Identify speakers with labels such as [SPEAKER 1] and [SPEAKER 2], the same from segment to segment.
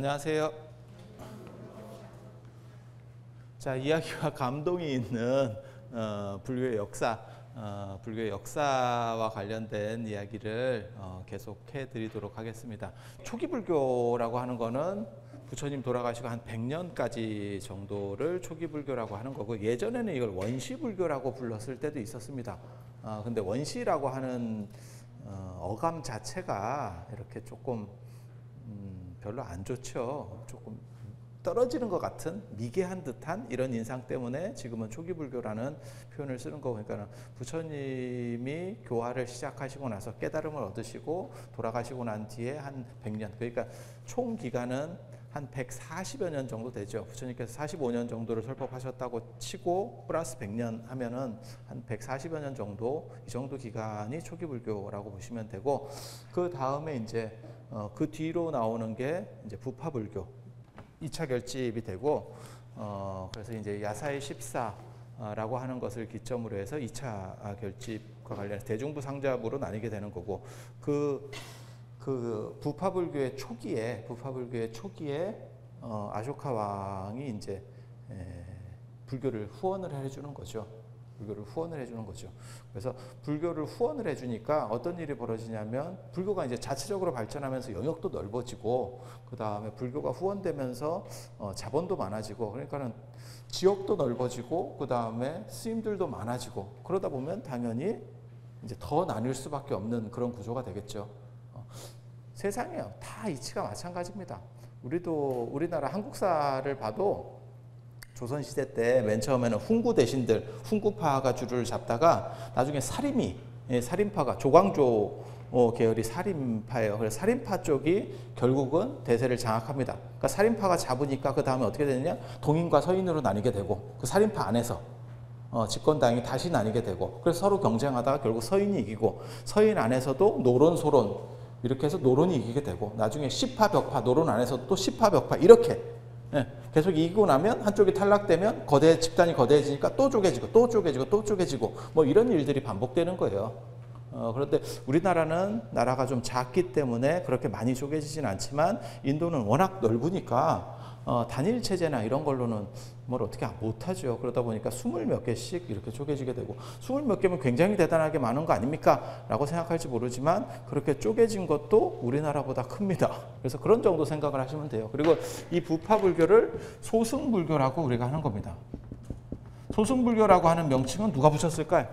[SPEAKER 1] 안녕하세요. 자, 이야기와 감동이 있는 불교의 역사, 불교의 역사와 관련된 이야기를 계속해 드리도록 하겠습니다. 초기 불교라고 하는 거는 부처님 돌아가시고 한 100년까지 정도를 초기 불교라고 하는 거고, 예전에는 이걸 원시 불교라고 불렀을 때도 있었습니다. 근데 원시라고 하는 어감 자체가 이렇게 조금 별로 안 좋죠. 조금 떨어지는 것 같은 미개한 듯한 이런 인상 때문에 지금은 초기 불교라는 표현을 쓰는 거고, 그러니까 부처님이 교화를 시작하시고 나서 깨달음을 얻으시고 돌아가시고 난 뒤에 한 100년, 그러니까 총 기간은 한 140여 년 정도 되죠. 부처님께서 45년 정도를 설법하셨다고 치고 플러스 100년 하면은 한 140여 년 정도, 이 정도 기간이 초기 불교라고 보시면 되고, 그 다음에 이제 그 뒤로 나오는 게 이제 부파 불교 2차 결집이 되고, 그래서 이제 야사의 14라고 하는 것을 기점으로 해서 2차 결집과 관련해서 대중부상잡으로 나뉘게 되는 거고, 그 부파불교의 초기에 아쇼카 왕이 이제 불교를 후원을 해주는 거죠. 불교를 후원을 해주는 거죠. 그래서 불교를 후원을 해주니까 어떤 일이 벌어지냐면, 불교가 이제 자체적으로 발전하면서 영역도 넓어지고, 그 다음에 불교가 후원되면서 자본도 많아지고, 그러니까는 지역도 넓어지고, 그 다음에 스님들도 많아지고, 그러다 보면 당연히 이제 더 나뉠 수밖에 없는 그런 구조가 되겠죠. 세상에요, 다 이치가 마찬가지입니다. 우리나라 한국사를 봐도 조선시대 때 맨 처음에는 훈구 대신들, 훈구파가 주를 잡다가 나중에 살인파가 조광조 계열이 살인파예요. 그래서 살인파 쪽이 결국은 대세를 장악합니다. 그러니까 살인파가 잡으니까 그 다음에 어떻게 되느냐, 동인과 서인으로 나뉘게 되고, 그 살인파 안에서 집권당이 다시 나뉘게 되고, 그래서 서로 경쟁하다가 결국 서인이 이기고, 서인 안에서도 노론, 소론 이렇게 해서 노론이 이기게 되고, 나중에 시파, 벽파, 노론 안에서 또 시파, 벽파 이렇게 계속 이기고 나면 한쪽이 탈락되면 집단이 거대해지니까 또 쪼개지고 또 쪼개지고 또 쪼개지고 뭐 이런 일들이 반복되는 거예요. 그런데 우리나라는 나라가 좀 작기 때문에 그렇게 많이 쪼개지진 않지만, 인도는 워낙 넓으니까 단일 체제나 이런 걸로는 뭘 어떻게 못하죠. 그러다 보니까 20몇 개씩 이렇게 쪼개지게 되고, 20몇 개면 굉장히 대단하게 많은 거 아닙니까? 라고 생각할지 모르지만, 그렇게 쪼개진 것도 우리나라보다 큽니다. 그래서 그런 정도 생각을 하시면 돼요. 그리고 이 부파불교를 소승불교라고 우리가 하는 겁니다. 소승불교라고 하는 명칭은 누가 붙였을까요?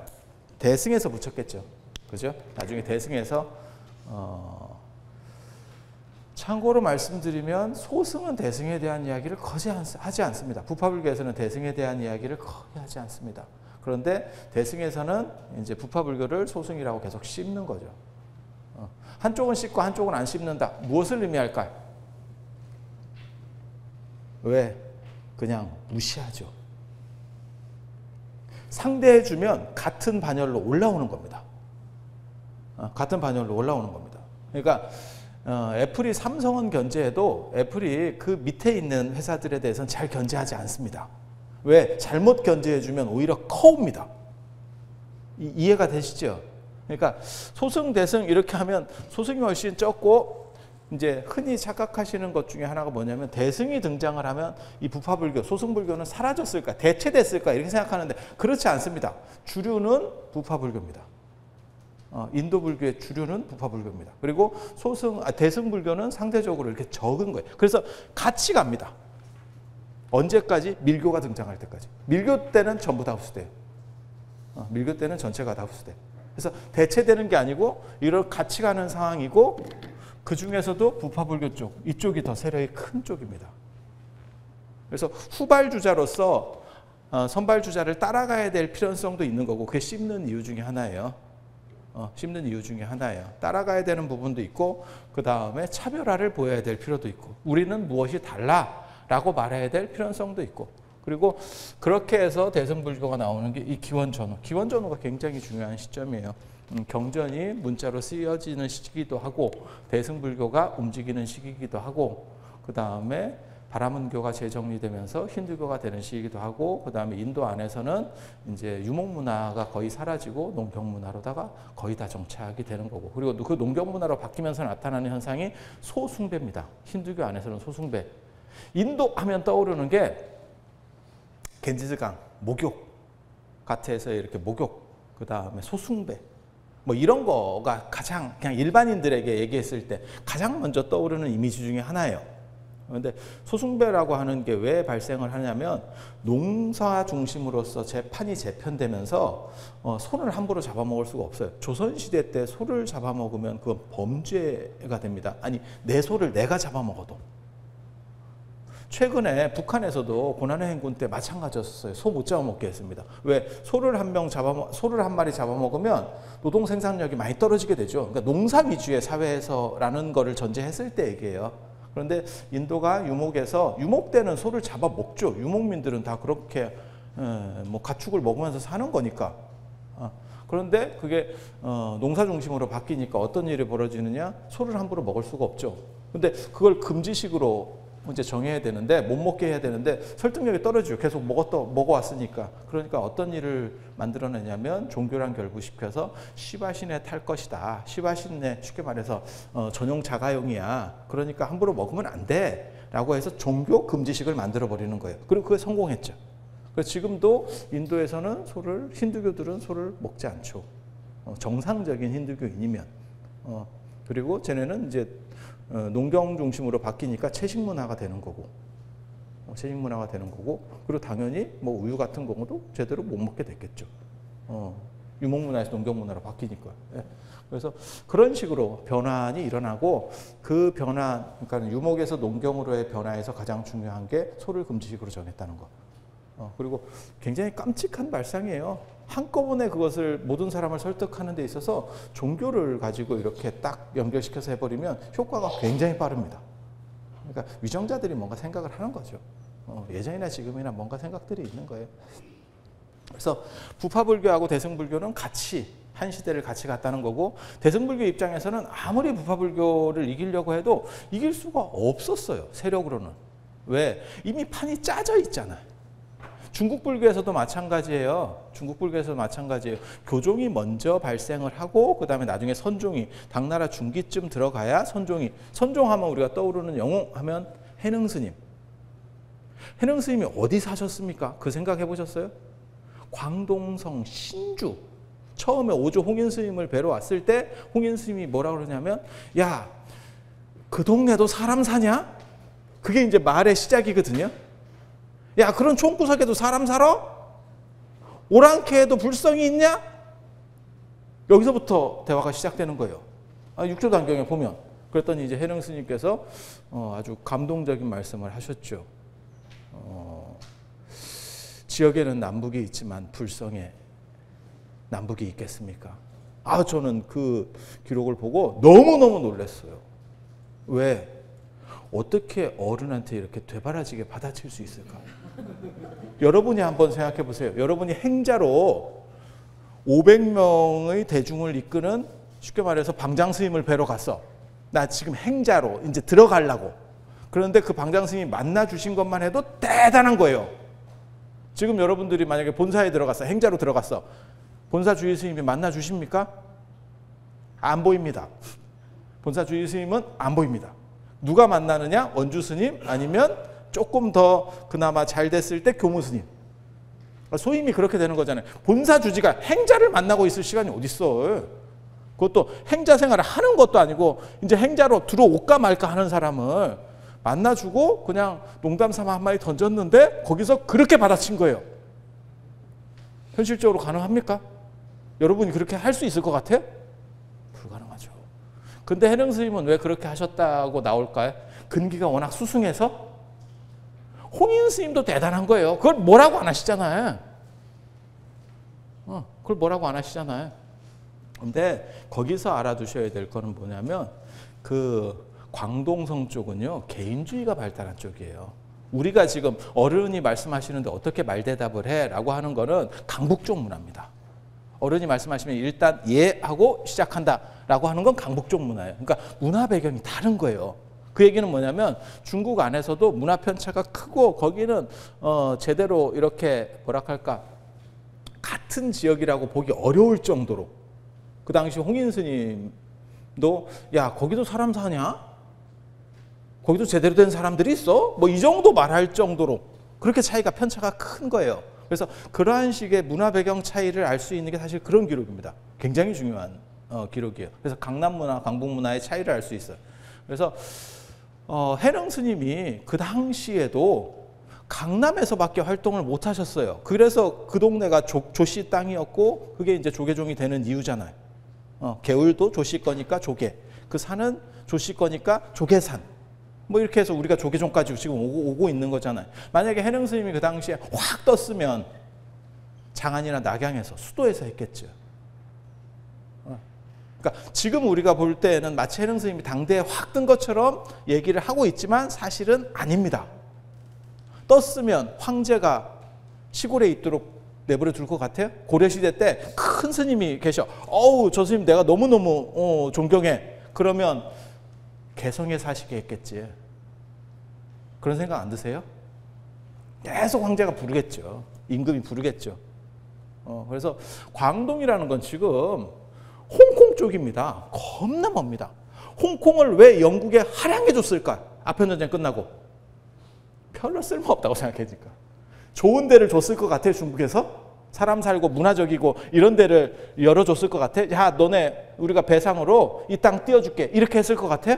[SPEAKER 1] 대승에서 붙였겠죠. 그죠? 나중에 대승에서 참고로 말씀드리면, 소승은 대승에 대한 이야기를 거의 하지 않습니다. 부파불교에서는 대승에 대한 이야기를 거의 하지 않습니다. 그런데 대승에서는 이제 부파불교를 소승이라고 계속 씹는 거죠. 한쪽은 씹고 한쪽은 안 씹는다. 무엇을 의미할까요? 왜? 그냥 무시하죠. 상대해주면 같은 반열로 올라오는 겁니다. 같은 반열로 올라오는 겁니다. 그러니까 애플이 삼성은 견제해도 애플이 그 밑에 있는 회사들에 대해서는 잘 견제하지 않습니다. 왜? 잘못 견제해주면 오히려 커옵니다. 이해가 되시죠? 그러니까 소승, 대승 이렇게 하면 소승이 훨씬 적고, 이제 흔히 착각하시는 것 중에 하나가 뭐냐면, 대승이 등장을 하면 이 부파불교, 소승불교는 사라졌을까, 대체됐을까 이렇게 생각하는데, 그렇지 않습니다. 주류는 부파불교입니다. 인도 불교의 주류는 부파불교입니다. 그리고 대승불교는 상대적으로 이렇게 적은 거예요. 그래서 같이 갑니다. 언제까지? 밀교가 등장할 때까지. 밀교 때는 전부 다 흡수돼요. 밀교 때는 전체가 다 흡수돼요. 그래서 대체되는 게 아니고 이렇게 같이 가는 상황이고, 그 중에서도 부파불교 쪽, 이쪽이 더 세력이 큰 쪽입니다. 그래서 후발주자로서 선발주자를 따라가야 될 필요성도 있는 거고, 그게 씹는 이유 중에 하나예요. 따라가야 되는 부분도 있고, 그 다음에 차별화를 보여야 될 필요도 있고, 우리는 무엇이 달라라고 말해야 될 필요성도 있고, 그리고 그렇게 해서 대승불교가 나오는 게 이 기원전후. 기원전후가 굉장히 중요한 시점이에요. 경전이 문자로 쓰여지는 시기이기도 하고, 대승불교가 움직이는 시기이기도 하고, 그 다음에 바라문교가 재정리되면서 힌두교가 되는 시기이기도 하고, 그 다음에 인도 안에서는 이제 유목 문화가 거의 사라지고 농경 문화로다가 거의 다 정착이 되는 거고, 그리고 그 농경 문화로 바뀌면서 나타나는 현상이 소숭배입니다. 힌두교 안에서는 소숭배. 인도 하면 떠오르는 게 겐지스강, 목욕, 가트에서 이렇게 목욕, 그 다음에 소숭배, 뭐 이런 거가 가장 그냥 일반인들에게 얘기했을 때 가장 먼저 떠오르는 이미지 중에 하나예요. 그런데 소숭배라고 하는 게 왜 발생을 하냐면 농사 중심으로서 판이 재편되면서 소를 함부로 잡아먹을 수가 없어요. 조선시대 때 소를 잡아먹으면 그건 범죄가 됩니다. 아니, 내 소를 내가 잡아먹어도. 최근에 북한에서도 고난의 행군 때 마찬가지였어요. 소 못 잡아먹게 했습니다. 왜? 소를 한 마리 잡아먹으면 노동 생산력이 많이 떨어지게 되죠. 그러니까 농사 위주의 사회에서라는 거를 전제했을 때 얘기예요. 그런데 인도가 유목에서 유목 때는 소를 잡아먹죠. 유목민들은 다 그렇게 뭐 가축을 먹으면서 사는 거니까. 그런데 그게 농사 중심으로 바뀌니까 어떤 일이 벌어지느냐? 소를 함부로 먹을 수가 없죠. 근데 그걸 금지식으로 이제 정해야 되는데, 못 먹게 해야 되는데 설득력이 떨어지죠. 계속 먹어왔으니까. 그러니까 어떤 일을 만들어내냐면 종교랑 결부시켜서 시바신에 탈 것이다. 시바신에 쉽게 말해서 전용 자가용이야. 그러니까 함부로 먹으면 안 돼. 라고 해서 종교 금지식을 만들어버리는 거예요. 그리고 그게 성공했죠. 그래서 지금도 인도에서는 힌두교들은 소를 먹지 않죠. 정상적인 힌두교인이면. 그리고 쟤네는 이제 농경 중심으로 바뀌니까 채식 문화가 되는 거고, 그리고 당연히 뭐 우유 같은 경우도 제대로 못 먹게 됐겠죠. 유목 문화에서 농경 문화로 바뀌니까. 예. 그래서 그런 식으로 변환이 일어나고, 그 변환, 그러니까 유목에서 농경으로의 변화에서 가장 중요한 게 소를 금지식으로 정했다는 거. 그리고 굉장히 깜찍한 발상이에요. 한꺼번에 그것을 모든 사람을 설득하는 데 있어서 종교를 가지고 이렇게 딱 연결시켜서 해버리면 효과가 굉장히 빠릅니다. 그러니까 위정자들이 뭔가 생각을 하는 거죠. 예전이나 지금이나 뭔가 생각들이 있는 거예요. 그래서 부파불교하고 대승불교는 같이 한 시대를 같이 갔다는 거고, 대승불교 입장에서는 아무리 부파불교를 이기려고 해도 이길 수가 없었어요. 세력으로는. 왜? 이미 판이 짜져 있잖아요. 중국 불교에서도 마찬가지예요. 교종이 먼저 발생을 하고, 그 다음에 나중에 선종이, 당나라 중기쯤 들어가야 선종하면 우리가 떠오르는 영웅하면 해능스님. 해능스님이 어디 사셨습니까? 그 생각 해보셨어요? 광동성 신주. 처음에 오조 홍인스님을 뵈러 왔을 때 홍인스님이 뭐라 그러냐면, 야, 그 동네도 사람 사냐? 그게 이제 말의 시작이거든요. 야, 그런 총구석에도 사람 살아? 오랑캐에도 불성이 있냐? 여기서부터 대화가 시작되는 거예요. 육조단경에 보면. 그랬더니 이제 해능 스님께서 아주 감동적인 말씀을 하셨죠. 지역에는 남북이 있지만 불성에 남북이 있겠습니까? 저는 그 기록을 보고 너무너무 놀랐어요. 왜? 어떻게 어른한테 이렇게 되바라지게 받아칠 수 있을까? 여러분이 한번 생각해 보세요. 여러분이 행자로 500명의 대중을 이끄는, 쉽게 말해서 방장스님을 뵈러 갔어. 나 지금 행자로 이제 들어가려고. 그런데 그 방장스님이 만나 주신 것만 해도 대단한 거예요. 지금 여러분들이 만약에 본사에 들어갔어. 행자로 들어갔어. 본사 주의 스님이 만나 주십니까? 안 보입니다. 본사 주의 스님은 안 보입니다. 누가 만나느냐? 원주 스님, 아니면 조금 더 그나마 잘 됐을 때 교무 스님. 소임이 그렇게 되는 거잖아요. 본사 주지가 행자를 만나고 있을 시간이 어디 있어? 그것도 행자 생활을 하는 것도 아니고 이제 행자로 들어올까 말까 하는 사람을 만나주고 그냥 농담 삼아 한마디 던졌는데 거기서 그렇게 받아친 거예요. 현실적으로 가능합니까? 여러분이 그렇게 할 수 있을 것 같아요? 불가능하죠. 근데 해능 스님은 왜 그렇게 하셨다고 나올까요? 근기가 워낙 수승해서? 홍인 스님도 대단한 거예요. 그걸 뭐라고 안 하시잖아요. 그걸 뭐라고 안 하시잖아요. 근데 거기서 알아두셔야 될 거는 뭐냐면, 그 광동성 쪽은요, 개인주의가 발달한 쪽이에요. 우리가 지금 어른이 말씀하시는데 어떻게 말대답을 해? 라고 하는 거는 강북 쪽 문화입니다. 어른이 말씀하시면 일단 예 하고 시작한다 라고 하는 건 강북 쪽 문화예요. 그러니까 문화 배경이 다른 거예요. 그 얘기는 뭐냐면 중국 안에서도 문화 편차가 크고 거기는 제대로 이렇게 뭐랄까 같은 지역이라고 보기 어려울 정도로 그 당시 홍인 스님도 야 거기도 사람 사냐? 거기도 제대로 된 사람들이 있어? 뭐 이 정도 말할 정도로 그렇게 차이가 편차가 큰 거예요. 그래서 그러한 식의 문화 배경 차이를 알 수 있는 게 사실 그런 기록입니다. 굉장히 중요한 기록이에요. 그래서 강남 문화, 강북 문화의 차이를 알 수 있어요. 그래서 해능 스님이 그 당시에도 강남에서밖에 활동을 못 하셨어요. 그래서 그 동네가 조씨 땅이었고 그게 이제 조계종이 되는 이유잖아요. 개울도 조씨 거니까 조계, 그 산은 조씨 거니까 조계산. 뭐 이렇게 해서 우리가 조계종까지 지금 오고 있는 거잖아요. 만약에 해능 스님이 그 당시에 확 떴으면 장안이나 낙양에서 수도에서 했겠죠. 그러니까 지금 우리가 볼 때는 마치 해능 스님이 당대에 확 뜬 것처럼 얘기를 하고 있지만 사실은 아닙니다. 떴으면 황제가 시골에 있도록 내버려 둘 것 같아요? 고려시대 때 큰 스님이 계셔. 어우 저 스님 내가 너무너무 존경해. 그러면 개성에 사시게 했겠지. 그런 생각 안 드세요? 계속 황제가 부르겠죠. 임금이 부르겠죠. 그래서 광동이라는 건 지금 홍콩 쪽입니다. 겁나 멉니다. 홍콩을 왜 영국에 할양해 줬을까? 아편전쟁 끝나고. 별로 쓸모없다고 생각하니까. 좋은 데를 줬을 것 같아요, 중국에서? 사람 살고 문화적이고 이런 데를 열어줬을 것 같아? 야, 너네 우리가 배상으로 이 땅 띄워줄게. 이렇게 했을 것 같아요?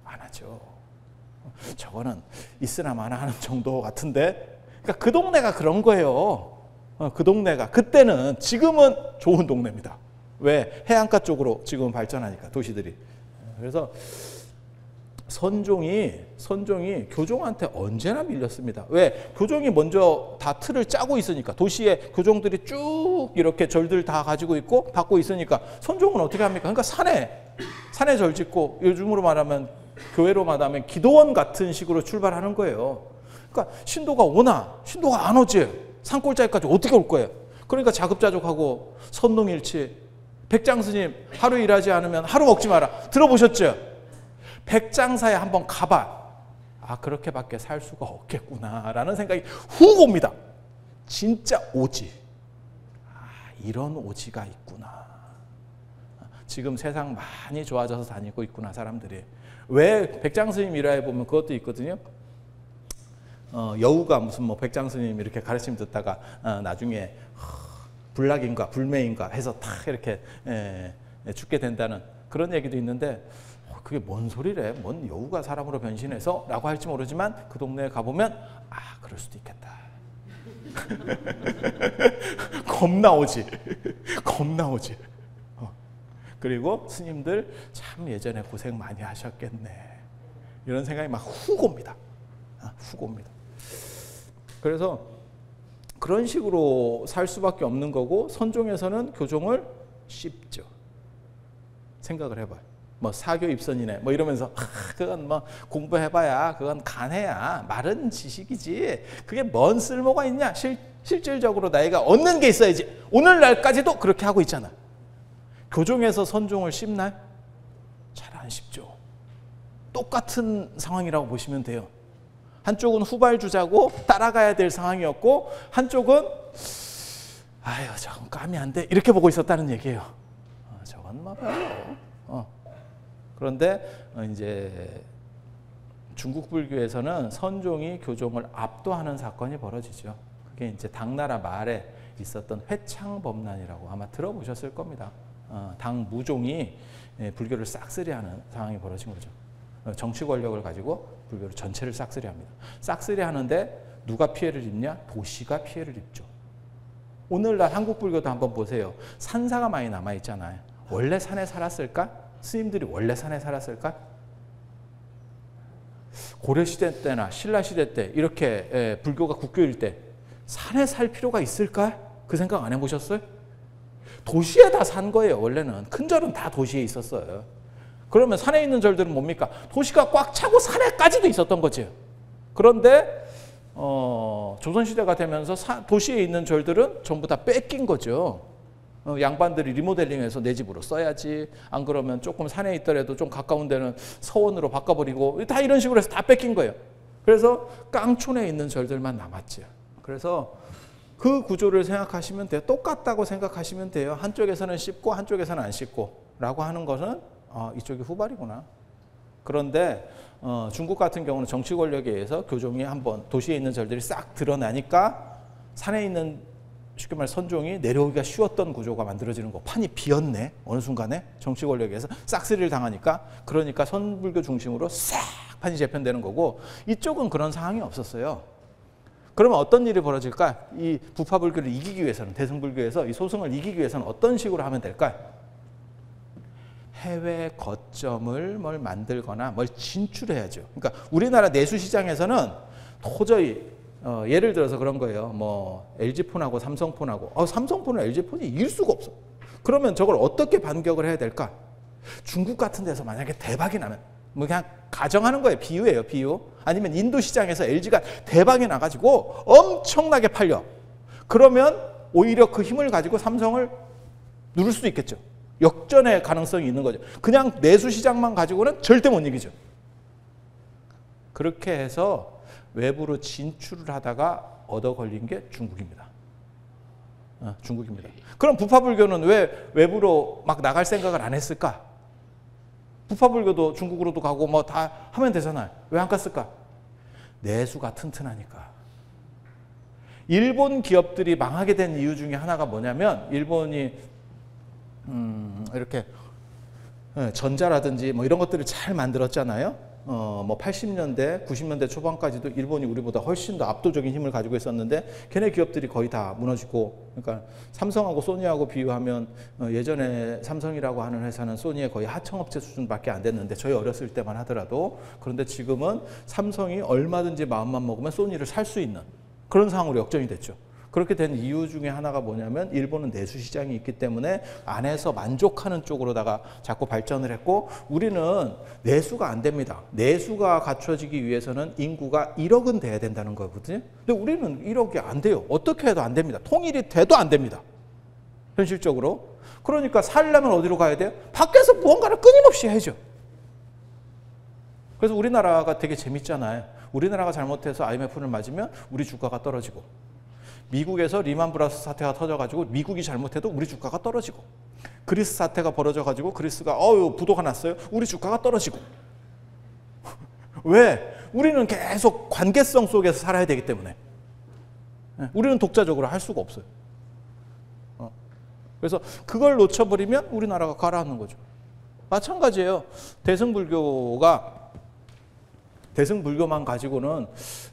[SPEAKER 1] 안 하죠. 저거는 있으나 마나 하는 정도 같은데. 그러니까 그 동네가 그런 거예요. 그 동네가. 그때는, 지금은 좋은 동네입니다. 왜? 해안가 쪽으로 지금 발전하니까, 도시들이. 그래서 선종이 교종한테 언제나 밀렸습니다. 왜? 교종이 먼저 다 틀을 짜고 있으니까. 도시에 교종들이 쭉 이렇게 절들 다 가지고 있고 받고 있으니까 선종은 어떻게 합니까? 그러니까 산에 절 짓고, 요즘으로 말하면 교회로 말하면 기도원 같은 식으로 출발하는 거예요. 그러니까 신도가 오나 신도가 안 오지. 산골짜기까지 어떻게 올 거예요? 그러니까 자급자족하고 선동일치. 백장스님 하루 일하지 않으면 하루 먹지 마라. 들어보셨죠? 백장사에 한번 가봐. 아, 그렇게밖에 살 수가 없겠구나라는 생각이 훅 옵니다. 진짜 오지. 아, 이런 오지가 있구나. 지금 세상 많이 좋아져서 다니고 있구나, 사람들이. 왜? 백장스님 일화에 보면 그것도 있거든요. 여우가 무슨 뭐 백장스님 이렇게 가르침 듣다가 나중에 불락인가 불매인가 해서 탁 이렇게 죽게 된다는 그런 얘기도 있는데, 그게 뭔 소리래? 뭔 여우가 사람으로 변신해서? 라고 할지 모르지만 그 동네에 가보면 아, 그럴 수도 있겠다. 겁나 오지. 겁나 오지. 그리고 스님들 참 예전에 고생 많이 하셨겠네. 이런 생각이 막 훅 옵니다. 훅 옵니다. 그래서 그런 식으로 살 수밖에 없는 거고, 선종에서는 교종을 씹죠. 생각을 해봐요. 뭐 사교 입선이네 뭐 이러면서 그건 뭐 공부해봐야 그건 간해야 마른 지식이지 그게 뭔 쓸모가 있냐. 실질적으로 나이가 얻는 게 있어야지. 오늘날까지도 그렇게 하고 있잖아. 교종에서 선종을 씹나요? 잘 안 씹죠. 똑같은 상황이라고 보시면 돼요. 한쪽은 후발주자고 따라가야 될 상황이었고, 한쪽은 아유 저건 까면 안 돼 이렇게 보고 있었다는 얘기예요. 저건 뭐 별로. 그런데 이제 중국 불교에서는 선종이 교종을 압도하는 사건이 벌어지죠. 그게 이제 당나라 말에 있었던 회창법난이라고 아마 들어보셨을 겁니다. 당 무종이 불교를 싹쓸이하는 상황이 벌어진 거죠. 정치 권력을 가지고 불교를 전체를 싹쓸이합니다. 싹쓸이하는데 누가 피해를 입냐? 도시가 피해를 입죠. 오늘날 한국 불교도 한번 보세요. 산사가 많이 남아 있잖아요. 원래 산에 살았을까? 스님들이 원래 산에 살았을까? 고려시대 때나 신라시대 때 이렇게 불교가 국교일 때 산에 살 필요가 있을까? 그 생각 안 해보셨어요? 도시에 다 산 거예요. 원래는 큰 절은 다 도시에 있었어요. 그러면 산에 있는 절들은 뭡니까? 도시가 꽉 차고 산에까지도 있었던 거죠. 그런데 조선시대가 되면서 도시에 있는 절들은 전부 다 뺏긴 거죠. 양반들이 리모델링해서 내 집으로 써야지. 안 그러면 조금 산에 있더라도 좀 가까운 데는 서원으로 바꿔버리고 다 이런 식으로 해서 다 뺏긴 거예요. 그래서 깡촌에 있는 절들만 남았죠. 그래서 그 구조를 생각하시면 돼요. 똑같다고 생각하시면 돼요. 한쪽에서는 씹고 한쪽에서는 안 씹고 라고 하는 것은 이쪽이 후발이구나. 그런데 중국 같은 경우는 정치 권력에 의해서 교종이 한번 도시에 있는 절들이 싹 드러나니까 산에 있는 쉽게 말해 선종이 내려오기가 쉬웠던 구조가 만들어지는 거. 판이 비었네. 어느 순간에 정치 권력에 의해서 싹쓸이를 당하니까. 그러니까 선불교 중심으로 싹 판이 재편되는 거고, 이쪽은 그런 상황이 없었어요. 그러면 어떤 일이 벌어질까? 이 부파불교를 이기기 위해서는, 대승불교에서 이 소승을 이기기 위해서는 어떤 식으로 하면 될까? 해외 거점을 뭘 만들거나 뭘 진출해야죠. 그러니까 우리나라 내수시장에서는 도저히 예를 들어서 그런 거예요. 뭐 LG폰하고 삼성폰하고 삼성폰은 LG폰이 이길 수가 없어. 그러면 저걸 어떻게 반격을 해야 될까? 중국 같은 데서 만약에 대박이 나면, 뭐 그냥 가정하는 거예요. 비유예요, 비유. 아니면 인도 시장에서 LG가 대박이 나가지고 엄청나게 팔려. 그러면 오히려 그 힘을 가지고 삼성을 누를 수 있겠죠. 역전의 가능성이 있는 거죠. 그냥 내수 시장만 가지고는 절대 못 이기죠. 그렇게 해서 외부로 진출을 하다가 얻어 걸린 게 중국입니다. 중국입니다. 그럼 부파불교는 왜 외부로 막 나갈 생각을 안 했을까? 부파불교도 중국으로도 가고 뭐 다 하면 되잖아요. 왜 안 갔을까? 내수가 튼튼하니까. 일본 기업들이 망하게 된 이유 중에 하나가 뭐냐면, 일본이 이렇게 전자라든지 뭐 이런 것들을 잘 만들었잖아요. 뭐 80년대, 90년대 초반까지도 일본이 우리보다 훨씬 더 압도적인 힘을 가지고 있었는데, 걔네 기업들이 거의 다 무너지고, 그러니까 삼성하고 소니하고 비유하면 예전에 삼성이라고 하는 회사는 소니의 거의 하청업체 수준밖에 안 됐는데, 저희 어렸을 때만 하더라도. 그런데 지금은 삼성이 얼마든지 마음만 먹으면 소니를 살 수 있는 그런 상황으로 역전이 됐죠. 그렇게 된 이유 중에 하나가 뭐냐면, 일본은 내수 시장이 있기 때문에 안에서 만족하는 쪽으로다가 자꾸 발전을 했고, 우리는 내수가 안 됩니다. 내수가 갖춰지기 위해서는 인구가 1억은 돼야 된다는 거거든요. 근데 우리는 1억이 안 돼요. 어떻게 해도 안 됩니다. 통일이 돼도 안 됩니다. 현실적으로. 그러니까 살려면 어디로 가야 돼요? 밖에서 무언가를 끊임없이 해야죠. 그래서 우리나라가 되게 재밌잖아요. 우리나라가 잘못해서 IMF를 맞으면 우리 주가가 떨어지고, 미국에서 리만 브라더스 사태가 터져가지고 미국이 잘못해도 우리 주가가 떨어지고, 그리스 사태가 벌어져가지고 그리스가 부도가 났어요. 우리 주가가 떨어지고. 왜? 우리는 계속 관계성 속에서 살아야 되기 때문에. 우리는 독자적으로 할 수가 없어요. 그래서 그걸 놓쳐버리면 우리나라가 가라앉는 거죠. 마찬가지예요. 대승불교만 가지고는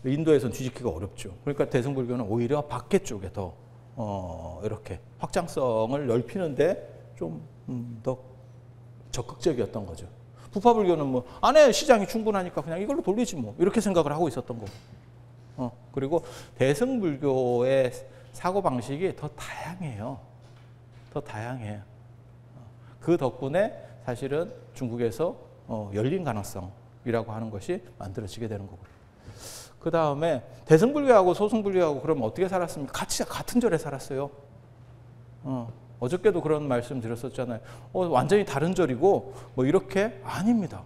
[SPEAKER 1] 인도에서는 뒤집기가 어렵죠. 그러니까 대승불교는 오히려 밖에 쪽에 더 이렇게 확장성을 넓히는데 좀 더 적극적이었던 거죠. 부파불교는 뭐 안에 시장이 충분하니까 그냥 이걸로 돌리지 뭐, 이렇게 생각을 하고 있었던 거고. 그리고 대승불교의 사고방식이 더 다양해요. 더 다양해요. 그 덕분에 사실은 중국에서 열린 가능성이라고 하는 것이 만들어지게 되는 거고요. 그 다음에 대승불교하고 소승불교하고 그러면 어떻게 살았습니까? 같은 절에 살았어요. 어저께도 그런 말씀 드렸었잖아요. 완전히 다른 절이고 뭐 이렇게 아닙니다.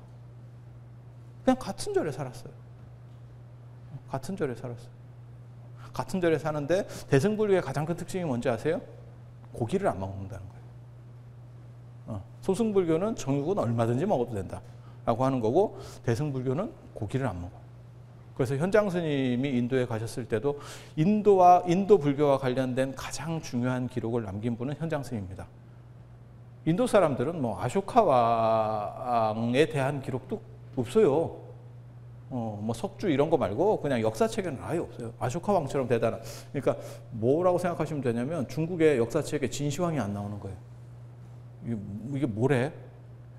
[SPEAKER 1] 그냥 같은 절에 살았어요. 같은 절에 살았어요. 같은 절에 사는데 대승불교의 가장 큰 특징이 뭔지 아세요? 고기를 안 먹는다는 거예요. 소승불교는 정육은 얼마든지 먹어도 된다라고 하는 거고, 대승불교는 고기를 안 먹어요. 그래서 현장 스님이 인도에 가셨을 때도 인도 불교와 관련된 가장 중요한 기록을 남긴 분은 현장 스님입니다. 인도 사람들은 뭐 아쇼카 왕에 대한 기록도 없어요. 뭐 석주 이런 거 말고 그냥 역사책에는 아예 없어요. 아쇼카 왕처럼 대단한. 그러니까 뭐라고 생각하시면 되냐면, 중국의 역사책에 진시황이 안 나오는 거예요. 이게 뭐래?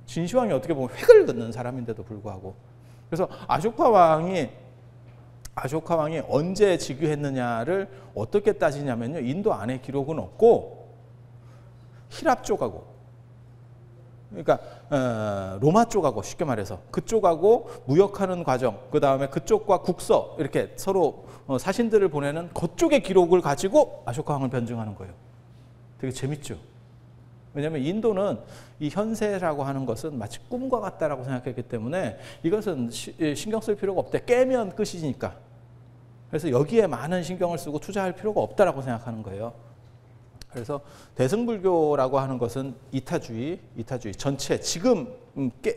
[SPEAKER 1] 진시황이 어떻게 보면 획을 긋는 사람인데도 불구하고. 그래서 아쇼카 왕이 언제 즉위했느냐를 어떻게 따지냐면요, 인도 안에 기록은 없고 히랍 쪽하고, 그러니까 로마 쪽하고, 쉽게 말해서 그쪽하고 무역하는 과정, 그 다음에 그쪽과 국서 이렇게 서로 사신들을 보내는 그쪽의 기록을 가지고 아쇼카 왕을 변증하는 거예요. 되게 재밌죠. 왜냐하면 인도는 이 현세라고 하는 것은 마치 꿈과 같다라고 생각했기 때문에 이것은 신경 쓸 필요가 없대. 깨면 끝이니까. 그래서 여기에 많은 신경을 쓰고 투자할 필요가 없다라고 생각하는 거예요. 그래서 대승불교라고 하는 것은 이타주의 전체 지금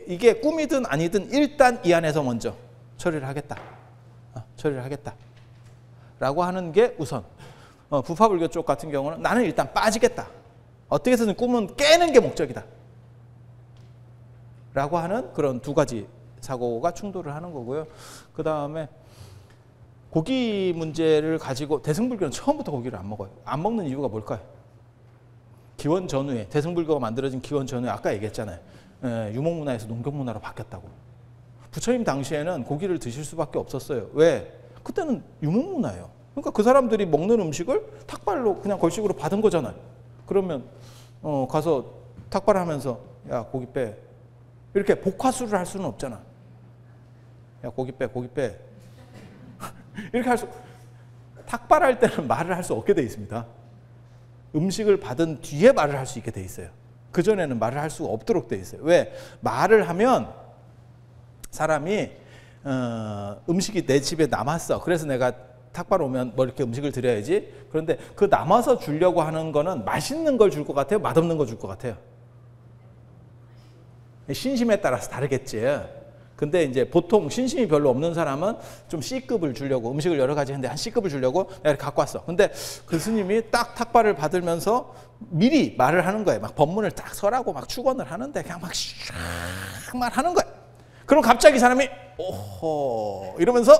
[SPEAKER 1] 이게 꿈이든 아니든 일단 이 안에서 먼저 처리를 하겠다. 라고 하는 게 우선. 부파불교 쪽 같은 경우는 나는 일단 빠지겠다. 어떻게 해서든 꿈은 깨는 게 목적이다. 라고 하는 그런 두 가지 사고가 충돌을 하는 거고요. 그 다음에 고기 문제를 가지고 대승불교는 처음부터 고기를 안 먹어요. 안 먹는 이유가 뭘까요? 기원 전후에 대승불교가 만들어진 기원 전후에 아까 얘기했잖아요. 유목문화에서 농경문화로 바뀌었다고. 부처님 당시에는 고기를 드실 수밖에 없었어요. 왜? 그때는 유목문화예요. 그러니까 그 사람들이 먹는 음식을 탁발로 그냥 걸식으로 받은 거잖아요. 그러면 가서 탁발하면서 야 고기 빼 이렇게 복화수를 할 수는 없잖아. 야 고기 빼 이렇게 할 수 탁발할 때는 말을 할 수 없게 돼 있습니다. 음식을 받은 뒤에 말을 할 수 있게 돼 있어요. 그전에는 말을 할 수가 없도록 돼 있어요. 왜? 말을 하면 사람이 음식이 내 집에 남았어. 그래서 내가 탁발 오면 뭐 이렇게 음식을 드려야지. 그런데 그 남아서 주려고 하는 거는 맛있는 걸 줄 것 같아요? 맛없는 걸 줄 것 같아요? 신심에 따라서 다르겠지. 근데 이제 보통 신심이 별로 없는 사람은 좀 C급을 주려고 음식을 여러 가지 했는데 한 C급을 주려고 내가 갖고 왔어. 근데 그 스님이 딱 탁발을 받으면서 미리 말을 하는 거예요. 막 법문을 딱 설하고 막 축원을 하는데 그냥 막 말하는 거야. 그럼 갑자기 사람이 오호 이러면서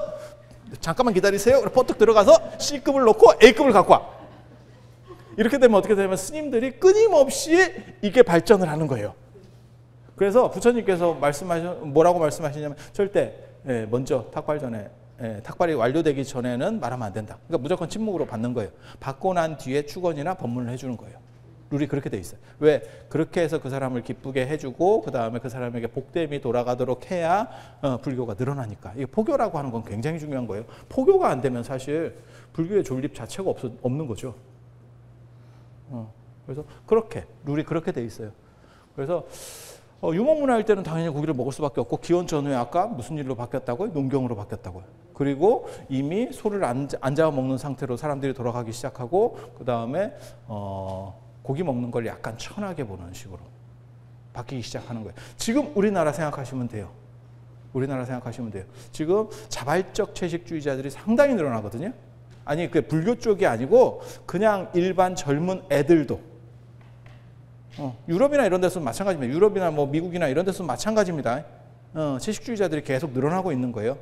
[SPEAKER 1] 잠깐만 기다리세요. 그래서 퍼뜩 들어가서 C급을 놓고 A급을 갖고 와. 이렇게 되면 어떻게 되냐면 스님들이 끊임없이 이게 발전을 하는 거예요. 그래서 부처님께서 뭐라고 말씀하시냐면 절대 먼저 탁발 전에 탁발이 완료되기 전에는 말하면 안 된다. 그러니까 무조건 침묵으로 받는 거예요. 받고 난 뒤에 축원이나 법문을 해주는 거예요. 룰이 그렇게 돼 있어요. 왜? 그렇게 해서 그 사람을 기쁘게 해주고 그 다음에 그 사람에게 복됨이 돌아가도록 해야 불교가 늘어나니까. 이게 포교라고 하는 건 굉장히 중요한 거예요. 포교가 안 되면 사실 불교의 존립 자체가 없는 거죠. 그래서 룰이 그렇게 돼 있어요. 그래서 유목문화일 때는 당연히 고기를 먹을 수밖에 없고 기원 전후에 아까 무슨 일로 바뀌었다고요? 농경으로 바뀌었다고요. 그리고 이미 소를 안 잡아 먹는 상태로 사람들이 돌아가기 시작하고 그 다음에 고기 먹는 걸 약간 천하게 보는 식으로 바뀌기 시작하는 거예요. 지금 우리나라 생각하시면 돼요. 지금 자발적 채식주의자들이 상당히 늘어나거든요. 아니 그 불교 쪽이 아니고 그냥 일반 젊은 애들도 유럽이나 이런 데서는 마찬가지입니다. 유럽이나 뭐 미국이나 이런 데서는 마찬가지입니다. 채식주의자들이 계속 늘어나고 있는 거예요.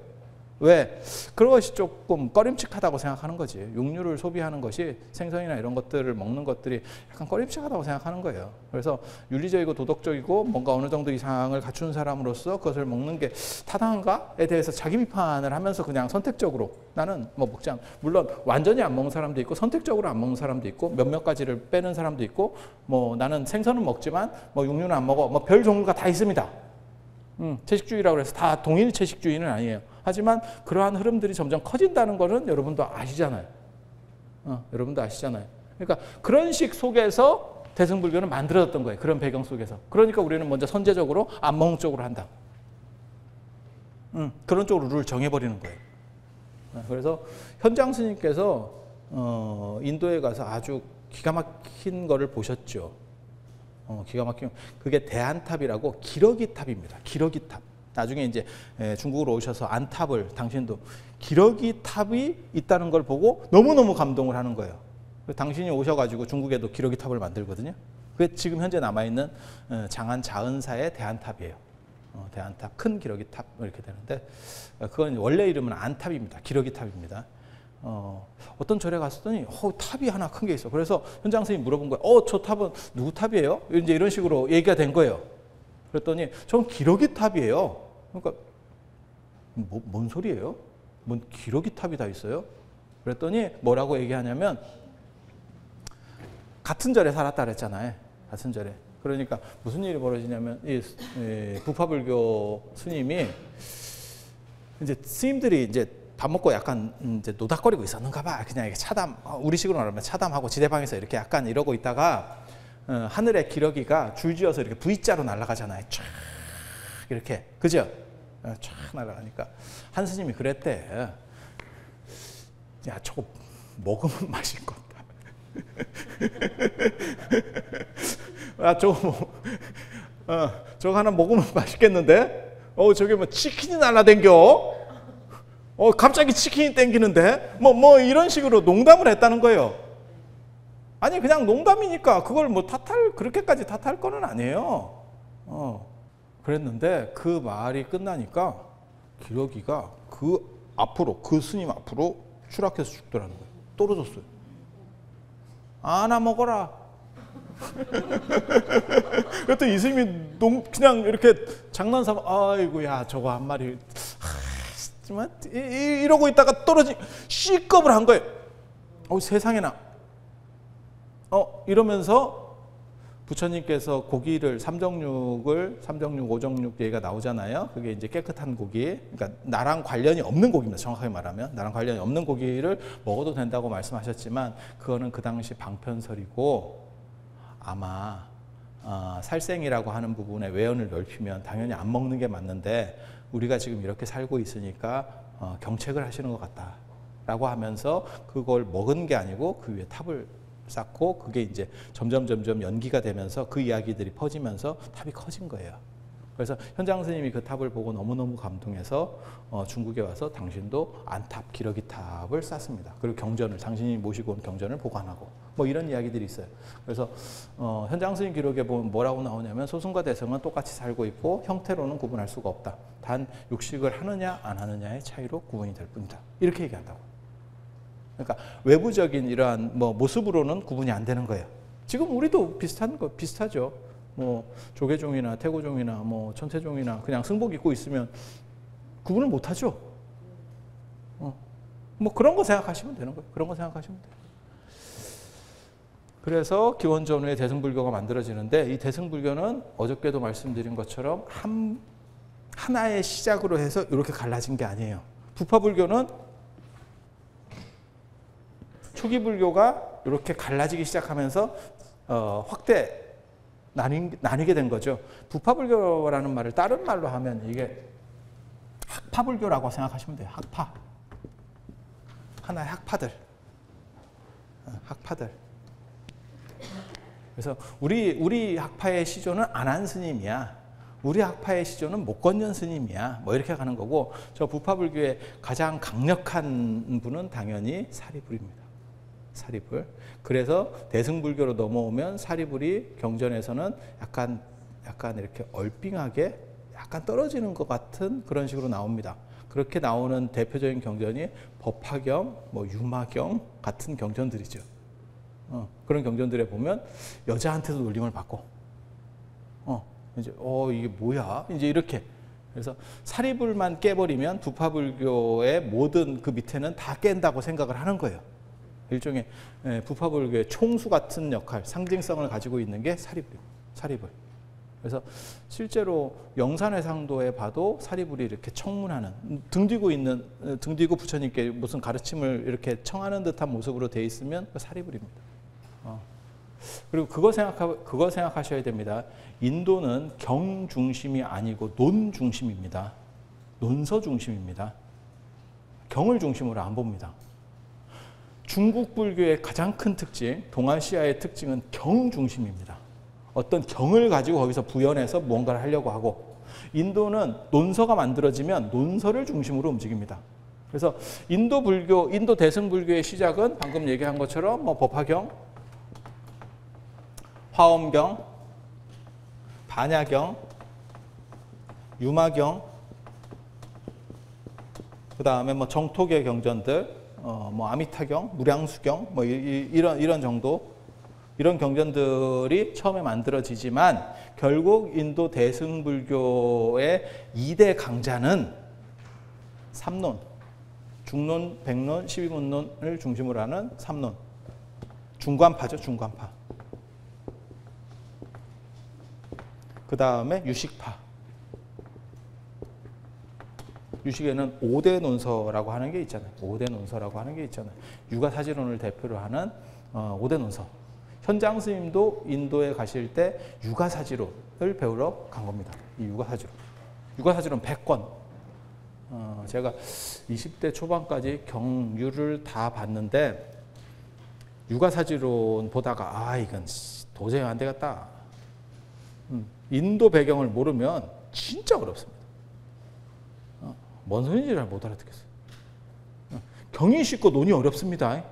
[SPEAKER 1] 왜? 그것이 조금 꺼림칙하다고 생각하는 거지. 육류를 소비하는 것이 생선이나 이런 것들을 먹는 것들이 약간 꺼림칙하다고 생각하는 거예요. 그래서 윤리적이고 도덕적이고 뭔가 어느 정도 이상을 갖춘 사람으로서 그것을 먹는 게 타당한가에 대해서 자기 비판을 하면서 그냥 선택적으로 나는 뭐 먹지 않. 물론 완전히 안 먹는 사람도 있고 선택적으로 안 먹는 사람도 있고 몇몇 가지를 빼는 사람도 있고 뭐 나는 생선은 먹지만 뭐 육류는 안 먹어. 뭐 별 종류가 다 있습니다. 채식주의라고 해서 다 동일 채식주의는 아니에요. 하지만 그러한 흐름들이 점점 커진다는 것은 여러분도 아시잖아요. 그러니까 그런 식 속에서 대승불교는 만들어졌던 거예요. 그런 배경 속에서. 그러니까 우리는 먼저 선제적으로 안 먹는 쪽으로 한다. 그런 쪽으로 룰을 정해버리는 거예요. 그래서 현장 스님께서 인도에 가서 아주 기가 막힌 거를 보셨죠. 기가 막히면 그게 대안탑이라고 기러기탑입니다. 기러기탑. 나중에 이제 중국으로 오셔서 안탑을 당신도 기러기탑이 있다는 걸 보고 너무너무 감동을 하는 거예요. 당신이 오셔가지고 중국에도 기러기탑을 만들거든요. 그게 지금 현재 남아있는 장안 자은사의 대안탑이에요. 대안탑, 큰 기러기탑 이렇게 되는데 그건 원래 이름은 안탑입니다. 기러기탑입니다. 어떤 절에 갔더니 탑이 하나 큰 게 있어. 그래서 현장 선생님이 물어본 거예요. 저 탑은 누구 탑이에요? 이제 이런 식으로 얘기가 된 거예요. 그랬더니 전 기러기탑이에요. 그러니까 뭔 소리예요? 뭔 기러기탑이 다 있어요? 그랬더니 뭐라고 얘기하냐면 같은 절에 살았다 그랬잖아요. 같은 절에. 그러니까 무슨 일이 벌어지냐면 이 부파불교 스님이 이제 스님들이 이제 밥 먹고 약간 이제 노닥거리고 있었는가 봐. 그냥 이렇게 차담, 우리식으로 말하면 차담하고 지대방에서 이렇게 약간 이러고 있다가 하늘의 기러기가 줄지어서 이렇게 V자로 날아가잖아요. 쫙 이렇게, 그죠? 쫙 날아가니까 한 스님이 그랬대. 야, 저거 먹으면 맛있을 것 같다. 아, 저거 하나 먹으면 맛있겠는데? 저게 뭐 치킨이 날아댕겨? 갑자기 치킨이 땡기는데? 뭐 이런 식으로 농담을 했다는 거예요. 아니, 그냥 농담이니까 그걸 뭐 그렇게까지 탓할 거는 아니에요. 그랬는데 그 말이 끝나니까 기러기가 그 스님 앞으로 추락해서 죽더라는 거예요. 떨어졌어요. 하나 먹어라. 그랬더니 이 스님이 그냥 이렇게 장난삼아, 아이고야, 저거 한 마리, 이러고 있다가 C급을 한 거예요. 세상에나. 이러면서 부처님께서 고기를 삼정육, 오정육 얘기가 나오잖아요. 그게 이제 깨끗한 고기, 그러니까 나랑 관련이 없는 고기입니다. 정확하게 말하면 나랑 관련이 없는 고기를 먹어도 된다고 말씀하셨지만 그거는 그 당시 방편설이고, 아마 살생이라고 하는 부분에 외연을 넓히면 당연히 안 먹는 게 맞는데 우리가 지금 이렇게 살고 있으니까 경책을 하시는 것 같다라고 하면서 그걸 먹은 게 아니고 그 위에 탑을 쌓고 그게 이제 점점 연기가 되면서 그 이야기들이 퍼지면서 탑이 커진 거예요. 그래서 현장 스님이 그 탑을 보고 너무너무 감동해서 중국에 와서 당신도 안탑, 기러기 탑을 쌓습니다. 그리고 경전을, 당신이 모시고 온 경전을 보관하고 뭐 이런 이야기들이 있어요. 그래서 현장 스님 기록에 보면 뭐라고 나오냐면 소승과 대승은 똑같이 살고 있고 형태로는 구분할 수가 없다. 단 육식을 하느냐 안 하느냐의 차이로 구분이 될 뿐이다. 이렇게 얘기한다고. 그러니까 외부적인 이러한 모습으로는 구분이 안 되는 거예요. 지금 우리도 비슷하죠. 뭐 조계종이나 태고종이나 뭐 천태종이나 그냥 승복 입고 있으면 구분을 못 하죠. 뭐 그런 거 생각하시면 되는 거예요. 그런 거 생각하시면 돼요. 그래서 기원전 후에 대승불교가 만들어지는데 이 대승불교는 어저께도 말씀드린 것처럼 하나의 시작으로 해서 이렇게 갈라진 게 아니에요. 부파불교는 초기 불교가 이렇게 갈라지기 시작하면서 확대 나뉘게 된 거죠. 부파불교라는 말을 다른 말로 하면 이게 학파불교라고 생각하시면 돼요. 학파. 하나의 학파들. 학파들. 그래서 우리 학파의 시조는 안한 스님이야. 우리 학파의 시조는 목건년 스님이야. 뭐 이렇게 가는 거고, 저 부파불교의 가장 강력한 분은 당연히 사리불입니다. 사리불. 그래서 대승불교로 넘어오면 사리불이 경전에서는 약간 이렇게 얼빙하게 약간 떨어지는 것 같은 그런 식으로 나옵니다. 그렇게 나오는 대표적인 경전이 법화경, 뭐 유마경 같은 경전들이죠. 그런 경전들에 보면 여자한테도 놀림을 받고, 이제 이게 뭐야? 이제 이렇게. 그래서 사리불만 깨버리면 부파불교의 모든 그 밑에는 다 깬다고 생각을 하는 거예요. 일종의 부파불교의 총수 같은 역할, 상징성을 가지고 있는 게 사리불입니다. 사리불. 그래서 실제로 영산회상도에 봐도 사리불이 이렇게 청문하는, 등 뒤고 부처님께 무슨 가르침을 이렇게 청하는 듯한 모습으로 돼 있으면 그 사리불입니다. 그리고 그거 생각하셔야 됩니다. 인도는 경 중심이 아니고 논 중심입니다. 논서 중심입니다. 경을 중심으로 안 봅니다. 중국 불교의 가장 큰 특징, 동아시아의 특징은 경 중심입니다. 어떤 경을 가지고 거기서 부연해서 무언가를 하려고 하고, 인도는 논서가 만들어지면 논서를 중심으로 움직입니다. 그래서 인도 대승불교의 시작은 방금 얘기한 것처럼 뭐 법화경, 화엄경, 반야경, 유마경, 그 다음에 뭐 정토계 경전들, 뭐 아미타경, 무량수경, 뭐 이런 정도, 이런 경전들이 처음에 만들어지지만 결국 인도 대승불교의 2대 강자는 3논, 중론, 백론, 12문론을 중심으로 하는 3논, 중관파죠, 중관파. 그 다음에 유식파. 유식에는 5대 논서라고 하는 게 있잖아요. 5대 논서라고 하는 게 있잖아요. 육아사지론을 대표로 하는 5대 논서. 현장 스님도 인도에 가실 때 유가사지론을 배우러 간 겁니다. 이 유가사지론. 유가사지론 100권. 제가 20대 초반까지 경유를 다 봤는데 유가사지론 보다가 이건 도저히 안 되겠다. 인도 배경을 모르면 진짜 어렵습니다. 뭔 소리인지 잘 못 알아듣겠어요. 경이 쉽고 논이 어렵습니다.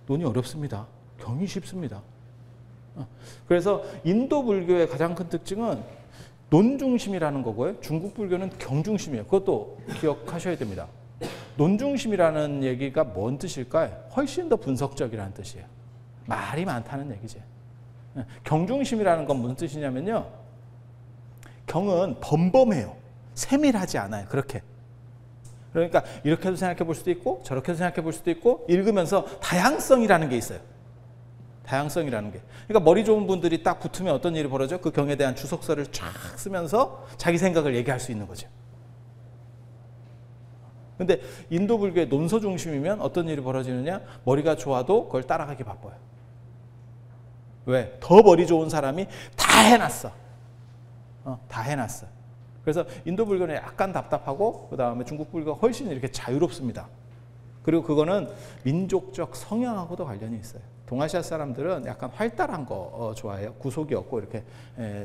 [SPEAKER 1] 논이 어렵습니다. 경이 쉽습니다. 그래서 인도 불교의 가장 큰 특징은 논 중심이라는 거고요. 중국 불교는 경 중심이에요. 그것도 기억하셔야 됩니다. 논 중심이라는 얘기가 뭔 뜻일까요? 훨씬 더 분석적이라는 뜻이에요. 말이 많다는 얘기죠. 경 중심이라는 건 무슨 뜻이냐면요. 경은 범범해요. 세밀하지 않아요. 그렇게. 그러니까 이렇게도 생각해 볼 수도 있고 저렇게도 생각해 볼 수도 있고 읽으면서 다양성이라는 게 있어요. 다양성이라는 게. 그러니까 머리 좋은 분들이 딱 붙으면 어떤 일이 벌어져? 그 경에 대한 주석서를 쫙 쓰면서 자기 생각을 얘기할 수 있는 거죠. 근데 인도 불교의 논서 중심이면 어떤 일이 벌어지느냐? 머리가 좋아도 그걸 따라가기 바빠요. 왜? 더 머리 좋은 사람이 다 해놨어. 다 해놨어. 그래서 인도 불교는 약간 답답하고 그 다음에 중국 불교가 훨씬 이렇게 자유롭습니다. 그리고 그거는 민족적 성향하고도 관련이 있어요. 동아시아 사람들은 약간 활달한 거 좋아해요. 구속이 없고 이렇게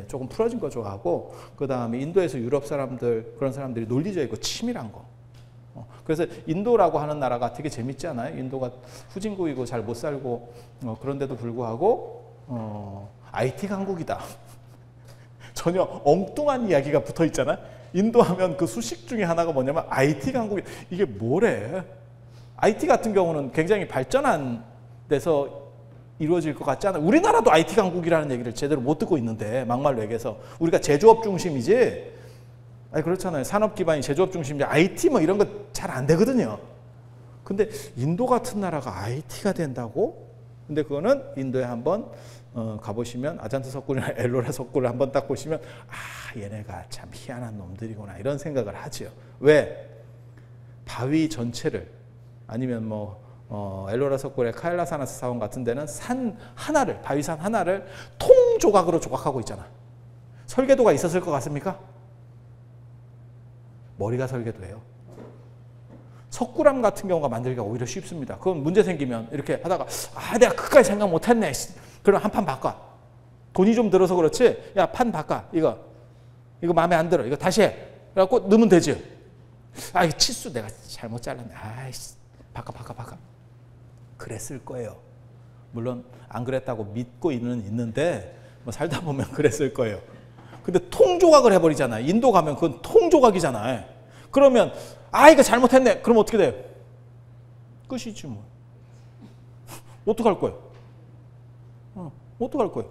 [SPEAKER 1] 조금 풀어진 거 좋아하고 그 다음에 인도에서 유럽 사람들 그런 사람들이 논리적이고 치밀한 거. 그래서 인도라고 하는 나라가 되게 재밌지 않아요? 인도가 후진국이고 잘 못 살고 그런데도 불구하고 IT 강국이다. 전혀 엉뚱한 이야기가 붙어 있잖아요. 인도 하면 그 수식 중에 하나가 뭐냐면 IT 강국이 이게 뭐래? IT 같은 경우는 굉장히 발전한 데서 이루어질 것 같지 않아요? 우리나라도 IT 강국이라는 얘기를 제대로 못 듣고 있는데 막말로 얘기해서 우리가 제조업 중심이지 그렇잖아요. 산업 기반이 제조업 중심인데 IT 뭐 이런 거 잘 안 되거든요. 근데 인도 같은 나라가 IT가 된다고? 근데 그거는 인도에 한번 가보시면 아잔트 석굴이나 엘로라 석굴을 한번 딱 보시면 얘네가 참 희한한 놈들이구나 이런 생각을 하지요. 왜? 바위 전체를 아니면 뭐 엘로라 석굴의 카일라사나스 사원 같은 데는 산 하나를 바위산 하나를 통조각으로 조각하고 있잖아. 설계도가 있었을 것 같습니까? 머리가 설계도예요. 석굴암 같은 경우가 만들기가 오히려 쉽습니다. 그건 문제 생기면 이렇게 하다가 내가 그까지 생각 못했네. 그럼 한 판 바꿔. 돈이 좀 들어서 그렇지. 야, 판 바꿔. 이거 마음에 안 들어. 이거 다시 해. 그래갖고 넣으면 되지. 이거 치수 내가 잘못 잘랐네. 바꿔. 그랬을 거예요. 물론 안 그랬다고 믿고 있는데 뭐 살다 보면 그랬을 거예요. 근데 통조각을 해버리잖아요. 인도 가면 그건 통조각이잖아요. 그러면 이거 잘못했네. 그럼 어떻게 돼요? 끝이지 뭐. 어떡할 거예요? 어떡할 거예요?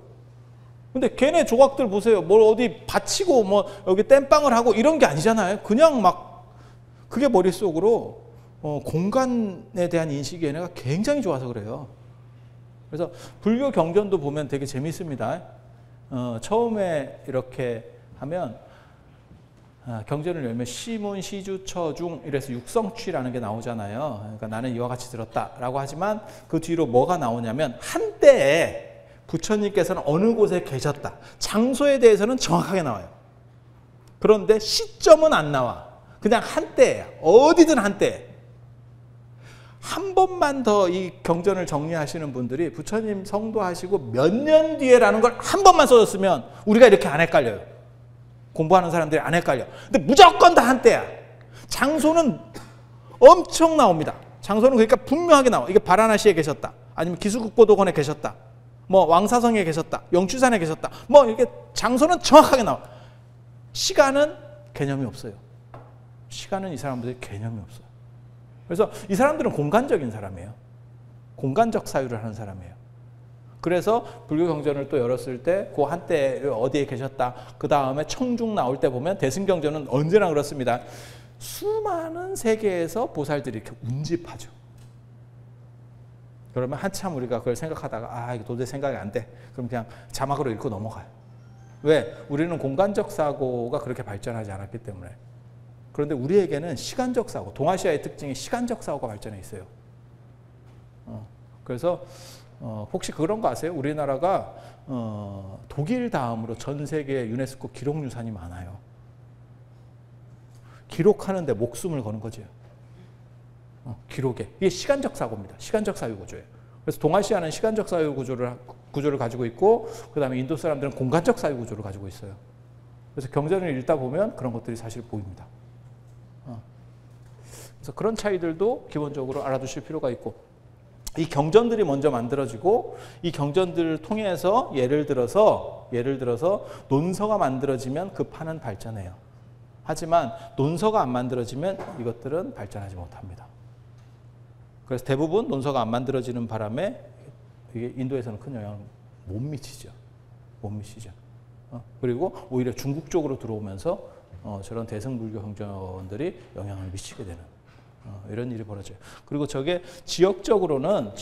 [SPEAKER 1] 근데 걔네 조각들 보세요. 뭘 어디 받치고 뭐 여기 땜빵을 하고 이런 게 아니잖아요. 그냥 막 그게 머릿속으로 공간에 대한 인식이 얘네가 굉장히 좋아서 그래요. 그래서 불교 경전도 보면 되게 재밌습니다. 처음에 이렇게 하면 경전을 열면 시문, 시주, 처중 이래서 육성취라는 게 나오잖아요. 그러니까 나는 이와 같이 들었다라고 하지만 그 뒤로 뭐가 나오냐면 한때에 부처님께서는 어느 곳에 계셨다. 장소에 대해서는 정확하게 나와요. 그런데 시점은 안 나와. 그냥 한때예요. 어디든 한때. 한 번만 더 이 경전을 정리하시는 분들이 부처님 성도하시고 몇 년 뒤에라는 걸 한 번만 써줬으면 우리가 이렇게 안 헷갈려요. 공부하는 사람들이 안 헷갈려. 근데 무조건 다 한때야. 장소는 엄청 나옵니다. 장소는 그러니까 분명하게 나와. 이게 바라나시에 계셨다. 아니면 기수국보도원에 계셨다. 뭐 왕사성에 계셨다. 영추산에 계셨다. 뭐 이렇게 장소는 정확하게 나와. 시간은 개념이 없어요. 시간은 이 사람들이 개념이 없어요. 그래서 이 사람들은 공간적인 사람이에요. 공간적 사유를 하는 사람이에요. 그래서 불교 경전을 또 열었을 때 그 한때 어디에 계셨다. 그 다음에 청중 나올 때 보면 대승경전은 언제나 그렇습니다. 수많은 세계에서 보살들이 이렇게 운집하죠. 그러면 한참 우리가 그걸 생각하다가 이거 도저히 생각이 안 돼. 그럼 그냥 자막으로 읽고 넘어가요. 왜? 우리는 공간적 사고가 그렇게 발전하지 않았기 때문에. 그런데 우리에게는 시간적 사고, 동아시아의 특징이 시간적 사고가 발전해 있어요. 그래서 혹시 그런 거 아세요? 우리나라가 독일 다음으로 전 세계 유네스코 기록유산이 많아요. 기록하는데 목숨을 거는 거죠. 기록에. 이게 시간적 사고입니다. 시간적 사유구조예요. 그래서 동아시아는 시간적 사유구조를 가지고 있고, 그 다음에 인도 사람들은 공간적 사유구조를 가지고 있어요. 그래서 경전을 읽다 보면 그런 것들이 사실 보입니다. 그래서 그런 차이들도 기본적으로 알아두실 필요가 있고, 이 경전들이 먼저 만들어지고, 이 경전들을 통해서 예를 들어서 논서가 만들어지면 그 판은 발전해요. 하지만 논서가 안 만들어지면 이것들은 발전하지 못합니다. 그래서 대부분 논서가 안 만들어지는 바람에 이게 인도에서는 큰 영향을 못 미치죠. 그리고 오히려 중국 쪽으로 들어오면서 저런 대승불교 경전들이 영향을 미치게 되는 이런 일이 벌어져요. 그리고 저게 지역적으로는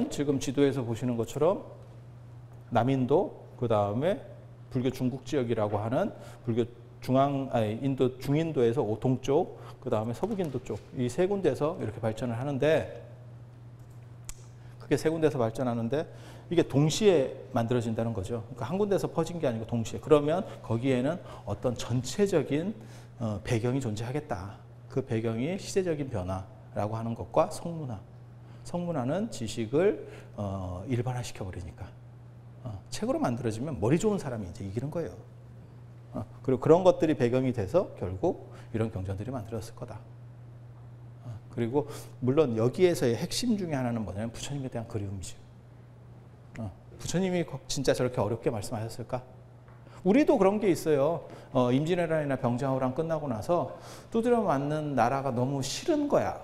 [SPEAKER 1] 지금 지도에서 보시는 것처럼 남인도, 그 다음에 불교 중국 지역이라고 하는 불교 인도 중인도에서 동쪽, 그 다음에 서북인도 쪽, 이 세 군데에서 이렇게 발전을 하는데, 그게 세 군데에서 발전하는데 이게 동시에 만들어진다는 거죠. 그러니까 한 군데서 퍼진 게 아니고 동시에. 그러면 거기에는 어떤 전체적인 배경이 존재하겠다. 그 배경이 시대적인 변화라고 하는 것과 성문화는 지식을 일반화시켜 버리니까 책으로 만들어지면 머리 좋은 사람이 이제 이기는 거예요. 그리고 그런 것들이 배경이 돼서 결국 이런 경전들이 만들어졌을 거다. 그리고 물론 여기에서의 핵심 중에 하나는 뭐냐면 부처님에 대한 그리움이죠. 부처님이 진짜 저렇게 어렵게 말씀하셨을까? 우리도 그런 게 있어요. 임진왜란이나 병자호란 끝나고 나서 두드려 맞는 나라가 너무 싫은 거야.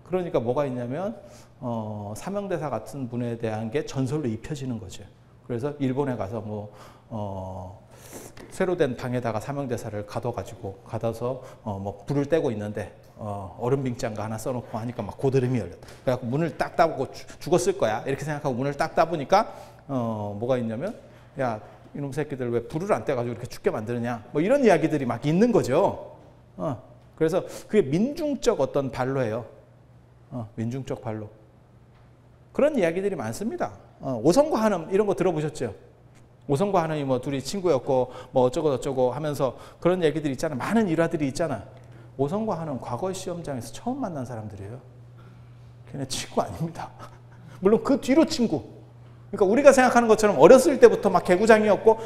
[SPEAKER 1] 그러니까 뭐가 있냐면 사명대사 같은 분에 대한 게 전설로 입혀지는 거죠. 그래서 일본에 가서 새로 된 방에다가 사명대사를 가둬서 불을 떼고 있는데 얼음빙장가 하나 써놓고 하니까 막 고드름이 열렸다. 그래갖고 문을 딱 따보고 죽었을 거야. 이렇게 생각하고 문을 딱 따보니까 뭐가 있냐면, 야, 이놈 새끼들 왜 불을 안 떼가지고 이렇게 춥게 만드느냐. 뭐 이런 이야기들이 막 있는 거죠. 그래서 그게 민중적 어떤 반로예요. 민중적 반로. 그런 이야기들이 많습니다. 오성과 한음 이런 거 들어보셨죠? 오성과 한음이 둘이 친구였고 어쩌고 하면서 그런 얘기들이 있잖아. 많은 일화들이 있잖아. 오성과 한음 과거 시험장에서 처음 만난 사람들이에요. 걔네 친구 아닙니다. 물론 그 뒤로 친구. 그러니까 우리가 생각하는 것처럼 어렸을 때부터 막 개구장이었고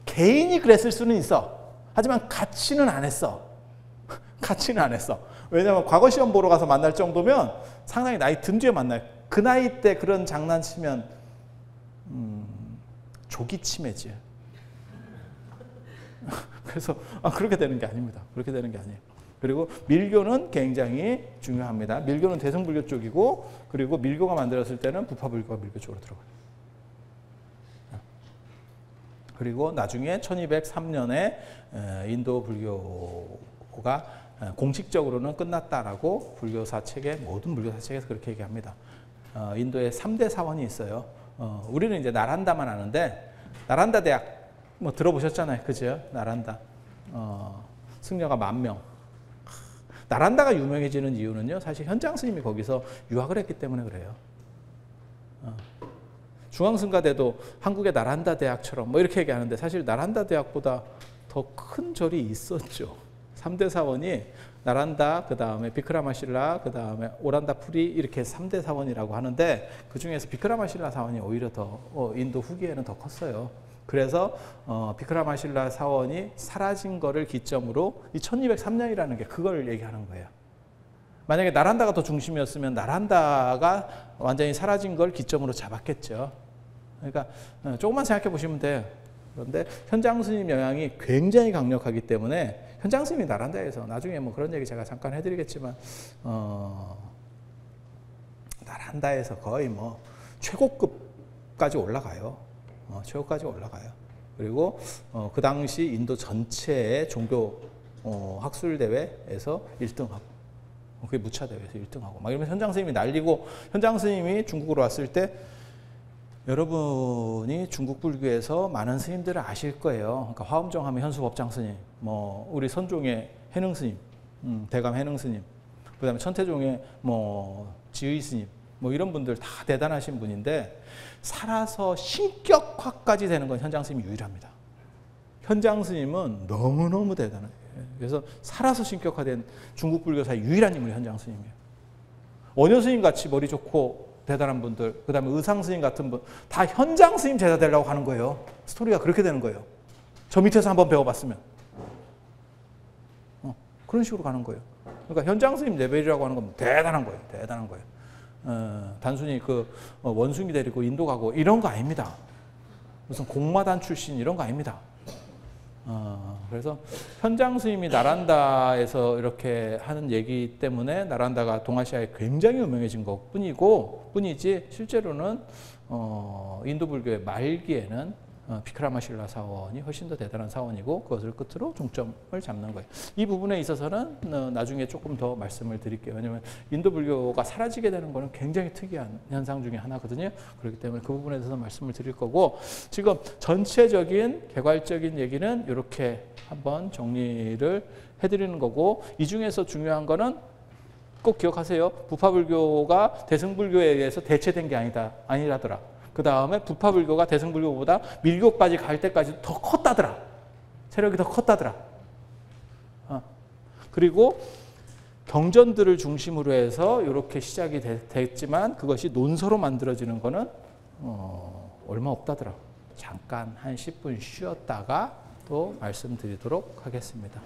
[SPEAKER 1] 개인이 그랬을 수는 있어. 하지만 같이는 안 했어. 왜냐하면 과거 시험 보러 가서 만날 정도면 상당히 나이 든 뒤에 만나요. 그 나이 때 그런 장난치면 조기 치매지. 그래서 그렇게 되는 게 아닙니다. 그렇게 되는 게 아니에요. 그리고 밀교는 굉장히 중요합니다. 밀교는 대승불교 쪽이고, 그리고 밀교가 만들었을 때는 부파불교가 밀교 쪽으로 들어가요. 그리고 나중에 1203년에 인도 불교가 공식적으로는 끝났다라고 모든 불교사 책에서 그렇게 얘기합니다. 인도에 3대 사원이 있어요. 우리는 이제 나란다만 아는데, 나란다 대학 들어보셨잖아요. 그죠? 나란다. 승려가 10,000명. 나란다가 유명해지는 이유는요, 사실 현장 스님이 거기서 유학을 했기 때문에 그래요. 중앙승가대도 한국의 나란다 대학처럼 이렇게 얘기하는데, 사실 나란다 대학보다 더 큰 절이 있었죠. 3대 사원이 나란다, 그 다음에 비크라마실라, 그 다음에 오란다푸리, 이렇게 3대 사원이라고 하는데, 그 중에서 비크라마실라 사원이 오히려 더 인도 후기에는 더 컸어요. 그래서 비크라마실라 사원이 사라진 거를 기점으로 이 1203년이라는 게 그걸 얘기하는 거예요. 만약에 나란다가 더 중심이었으면 나란다가 완전히 사라진 걸 기점으로 잡았겠죠. 그러니까 조금만 생각해 보시면 돼요. 그런데 현장 스님 영향이 굉장히 강력하기 때문에 현장 스님이 나란다에서, 나중에 그런 얘기 제가 잠깐 해드리겠지만, 나란다에서 거의 최고급까지 올라가요. 그리고 그 당시 인도 전체의 종교 학술 대회에서 1등하고, 그게 무차 대회에서 1등하고 막 이러면 현장 스님이 날리고, 현장 스님이 중국으로 왔을 때, 여러분이 중국 불교에서 많은 스님들을 아실 거예요. 그러니까 화엄정 하면 현수법장 스님, 우리 선종의 해능 스님, 대감 해능 스님, 그다음에 천태종의 지의 스님, 뭐 이런 분들 다 대단하신 분인데 살아서 신격화까지 되는 건 현장 스님이 유일합니다. 현장 스님은 너무너무 대단해요. 그래서 살아서 신격화된 중국 불교사의 유일한 인물이 현장 스님이에요. 원효 스님 같이 머리 좋고 대단한 분들, 그 다음에 의상 스님 같은 분, 다 현장 스님 제자 되려고 하는 거예요. 스토리가 그렇게 되는 거예요. 저 밑에서 한번 배워봤으면. 그런 식으로 가는 거예요. 그러니까 현장 스님 레벨이라고 하는 건 대단한 거예요. 대단한 거예요. 단순히 그 원숭이 데리고 인도 가고 이런 거 아닙니다. 무슨 공마단 출신 이런 거 아닙니다. 그래서 현장 스님이 나란다에서 이렇게 하는 얘기 때문에 나란다가 동아시아에 굉장히 유명해진 것 뿐이지 실제로는 인도 불교의 말기에는 비크라마실라 사원이 훨씬 더 대단한 사원이고 그것을 끝으로 중점을 잡는 거예요. 이 부분에 있어서는 나중에 조금 더 말씀을 드릴게요. 왜냐하면 인도 불교가 사라지게 되는 것은 굉장히 특이한 현상 중에 하나거든요. 그렇기 때문에 그 부분에 대해서 말씀을 드릴 거고 지금 전체적인 개괄적인 얘기는 이렇게 한번 정리를 해드리는 거고 이 중에서 중요한 거는 꼭 기억하세요. 부파불교가 대승불교에 의해서 대체된 게 아니라더라. 그 다음에 부파불교가 대승불교보다 밀교까지 갈 때까지 더 컸다더라. 세력이 더 컸다더라. 그리고 경전들을 중심으로 해서 이렇게 시작이 됐지만 그것이 논서로 만들어지는 거는 얼마 없다더라. 잠깐 한 10분 쉬었다가 또 말씀드리도록 하겠습니다.